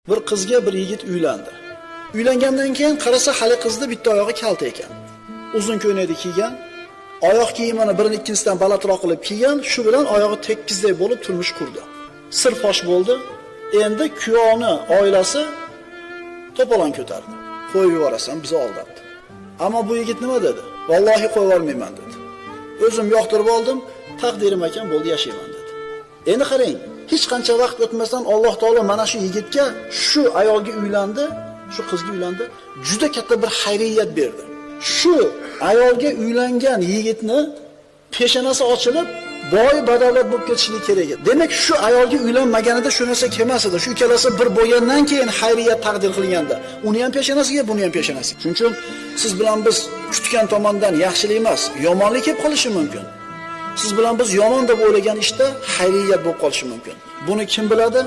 Bir qizga bir yigit uylandi. Uylangandan keyin qarasa hali qizda bitta oyog'i kalta ekan. Uzun ko'ylakni kiygan, oyoq kiyimini birini ikkinchisidan balandroq qilib kiygan, shu bilan oyog'i tekkizdek bo'lib turmush qurdi. Sir fosh bo'ldi. Endi kuyovni oilasi to'polon ko'tardi. Qo'yib yuborasan, bizni aldabdi. Ammo bu yigit nima dedi? Vallohi qo'yib yubormayman dedi. O'zim yoqtirib oldim, taqdirim ekan, bo'ldi yashayman dedi. Endi qarang, hech qancha vaqt o'tmasdan Alloh taolo mana shu yigitga, shu ayolga uylandi, shu qizga uylandi, juda katta bir xayriyat berdi. Shu ayolga uylangan yigitni peshonasi ochilib, boy badavlat bo'lib ketishligi kerak edi. Demak, shu ayolga uylanmaganida shu narsa kelmas edi. Shu ikkalasi bir bo'lgandan keyin xayriyat taqdir qilganda, uni ham peshonasiga, buni ham peshonasiga. Shuning uchun siz bilan biz kutgan tomondan yaxshilik emas, yomonlik kelib qolishi mumkin. Siz bilan biz yomon deb o'ylagan ishda xayriyat bo'lib qolishi mumkin. Buni kim biladi?